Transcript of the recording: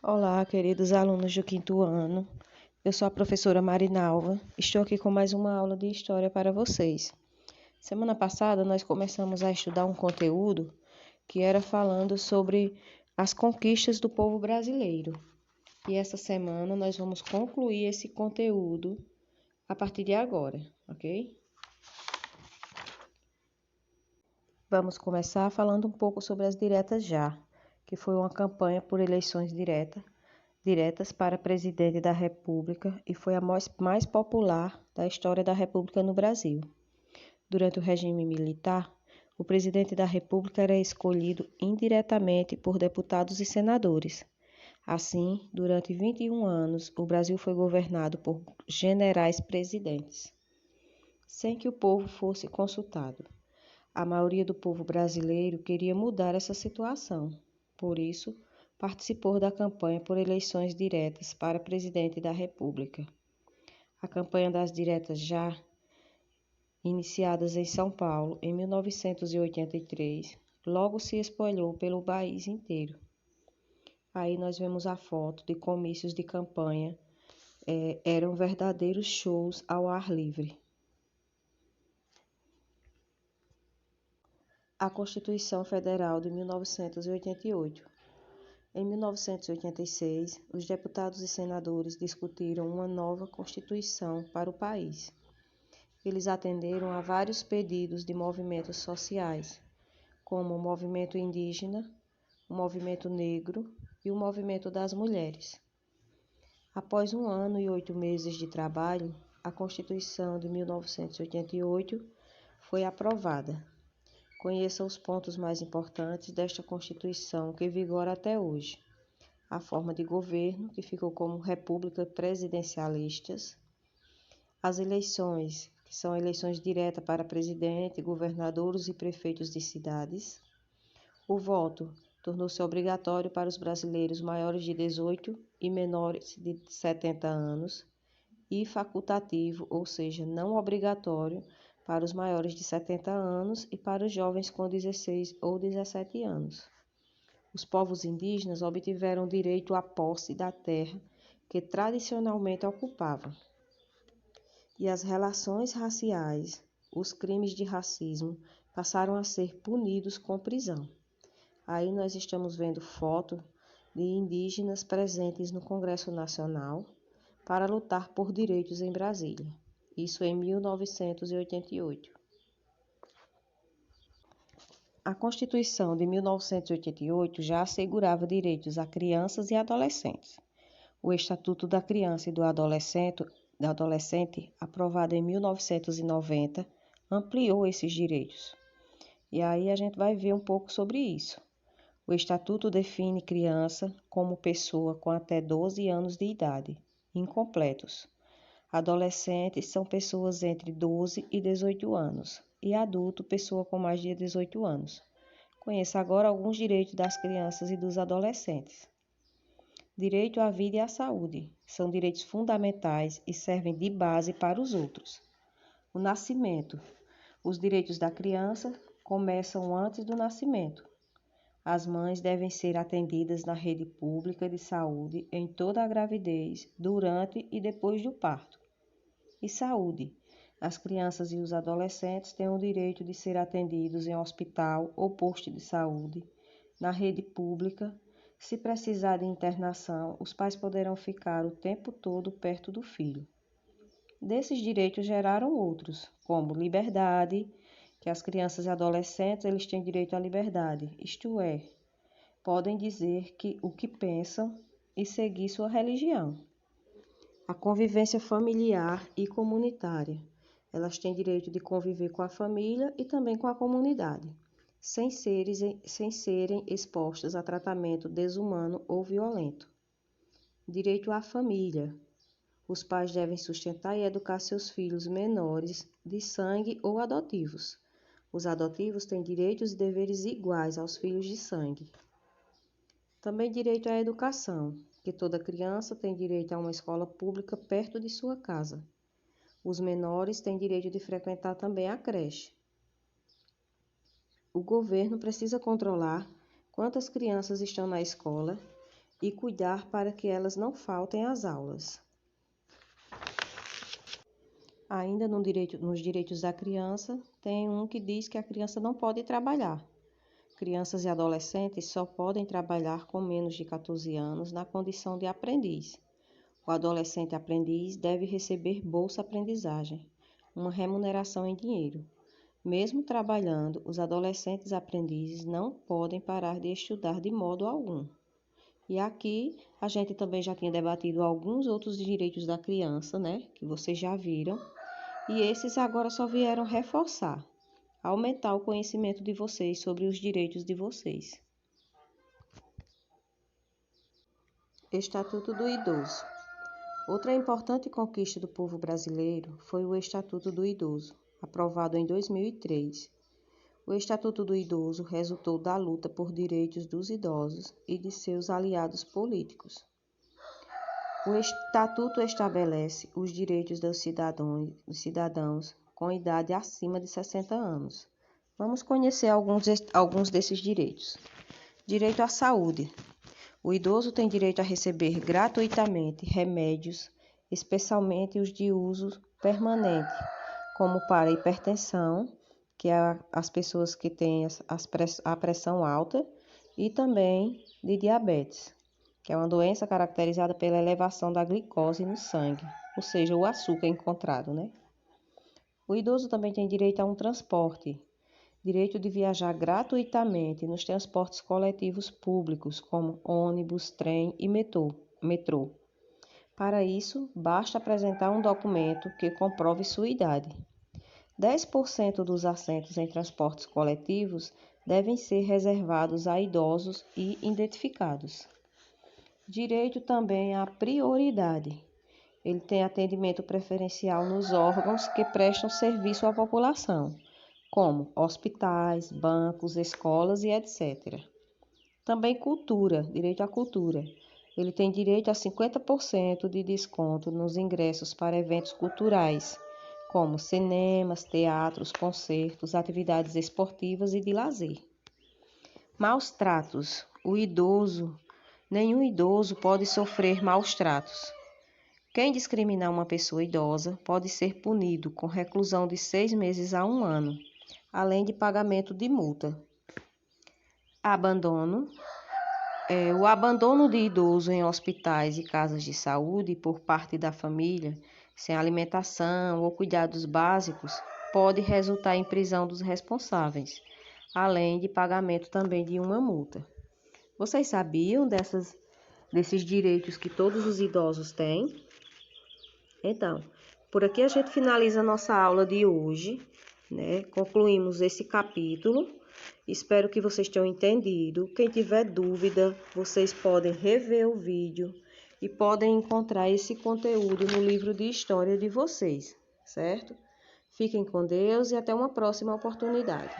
Olá, queridos alunos do quinto ano. Eu sou a professora Marinalva. Estou aqui com mais uma aula de história para vocês. Semana passada nós começamos a estudar um conteúdo que era falando sobre as conquistas do povo brasileiro. E essa semana nós vamos concluir esse conteúdo a partir de agora, ok? Vamos começar falando um pouco sobre as diretas já, que foi uma campanha por eleições diretas para presidente da República e foi a mais popular da história da República no Brasil. Durante o regime militar, o presidente da República era escolhido indiretamente por deputados e senadores. Assim, durante 21 anos, o Brasil foi governado por generais presidentes, sem que o povo fosse consultado. A maioria do povo brasileiro queria mudar essa situação. Por isso, participou da campanha por eleições diretas para presidente da República. A campanha das diretas já, iniciadas em São Paulo em 1983, logo se espalhou pelo país inteiro. Aí nós vemos a foto de comícios de campanha, eram verdadeiros shows ao ar livre. A Constituição Federal de 1988. Em 1986, os deputados e senadores discutiram uma nova Constituição para o país. Eles atenderam a vários pedidos de movimentos sociais, como o movimento indígena, o movimento negro e o movimento das mulheres. Após 1 ano e 8 meses de trabalho, a Constituição de 1988 foi aprovada. Conheça os pontos mais importantes desta Constituição que vigora até hoje. A forma de governo, que ficou como república presidencialistas. As eleições, que são eleições diretas para presidente, governadores e prefeitos de cidades. O voto tornou-se obrigatório para os brasileiros maiores de 18 e menores de 70 anos e facultativo, ou seja, não obrigatório, para os maiores de 70 anos e para os jovens com 16 ou 17 anos. Os povos indígenas obtiveram direito à posse da terra que tradicionalmente ocupavam. E as relações raciais, os crimes de racismo, passaram a ser punidos com prisão. Aí nós estamos vendo foto de indígenas presentes no Congresso Nacional para lutar por direitos em Brasília. Isso em 1988. A Constituição de 1988 já assegurava direitos a crianças e adolescentes. O Estatuto da Criança e do Adolescente, aprovado em 1990, ampliou esses direitos. E aí a gente vai ver um pouco sobre isso. O Estatuto define criança como pessoa com até 12 anos de idade, incompletos. Adolescentes são pessoas entre 12 e 18 anos e adulto, pessoa com mais de 18 anos. Conheça agora alguns direitos das crianças e dos adolescentes. Direito à vida e à saúde são direitos fundamentais e servem de base para os outros. O nascimento. Os direitos da criança começam antes do nascimento. As mães devem ser atendidas na rede pública de saúde em toda a gravidez, durante e depois do parto. E saúde. As crianças e os adolescentes têm o direito de ser atendidos em hospital ou posto de saúde, na rede pública. Se precisar de internação, os pais poderão ficar o tempo todo perto do filho. Desses direitos geraram outros, como liberdade, que as crianças e adolescentes eles têm direito à liberdade, isto é, podem dizer o que pensam e seguir sua religião. A convivência familiar e comunitária. Elas têm direito de conviver com a família e também com a comunidade, sem serem expostas a tratamento desumano ou violento. Direito à família. Os pais devem sustentar e educar seus filhos menores de sangue ou adotivos. Os adotivos têm direitos e deveres iguais aos filhos de sangue. Também direito à educação, que toda criança tem direito a uma escola pública perto de sua casa. Os menores têm direito de frequentar também a creche. O governo precisa controlar quantas crianças estão na escola e cuidar para que elas não faltem às aulas. Ainda nos direitos da criança, tem um que diz que a criança não pode trabalhar. Crianças e adolescentes só podem trabalhar com menos de 14 anos na condição de aprendiz. O adolescente aprendiz deve receber bolsa-aprendizagem, uma remuneração em dinheiro. Mesmo trabalhando, os adolescentes aprendizes não podem parar de estudar de modo algum. E aqui a gente também já tinha debatido alguns outros direitos da criança, né, que vocês já viram, e esses agora só vieram reforçar, aumentar o conhecimento de vocês sobre os direitos de vocês. Estatuto do Idoso. Outra importante conquista do povo brasileiro foi o Estatuto do Idoso, aprovado em 2003. O Estatuto do Idoso resultou da luta por direitos dos idosos e de seus aliados políticos. O Estatuto estabelece os direitos dos cidadãos com idade acima de 60 anos. Vamos conhecer alguns desses direitos. Direito à saúde. O idoso tem direito a receber gratuitamente remédios, especialmente os de uso permanente, como para hipertensão, que é as pessoas que têm a pressão alta, e também de diabetes, que é uma doença caracterizada pela elevação da glicose no sangue, ou seja, o açúcar encontrado, né? O idoso também tem direito a um transporte, direito de viajar gratuitamente nos transportes coletivos públicos, como ônibus, trem e metrô. Para isso, basta apresentar um documento que comprove sua idade. 10% dos assentos em transportes coletivos devem ser reservados a idosos e identificados. Direito também à prioridade. Ele tem atendimento preferencial nos órgãos que prestam serviço à população, como hospitais, bancos, escolas e etc. Também cultura, direito à cultura. Ele tem direito a 50% de desconto nos ingressos para eventos culturais, como cinemas, teatros, concertos, atividades esportivas e de lazer. Maus tratos. Nenhum idoso pode sofrer maus tratos. Quem discriminar uma pessoa idosa pode ser punido com reclusão de 6 meses a 1 ano, além de pagamento de multa. Abandono. O abandono de idoso em hospitais e casas de saúde por parte da família, sem alimentação ou cuidados básicos, pode resultar em prisão dos responsáveis, além de pagamento também de uma multa. Vocês sabiam desses direitos que todos os idosos têm? Então, por aqui a gente finaliza a nossa aula de hoje, né? Concluímos esse capítulo. Espero que vocês tenham entendido. Quem tiver dúvida, vocês podem rever o vídeo e podem encontrar esse conteúdo no livro de história de vocês, certo? Fiquem com Deus e até uma próxima oportunidade.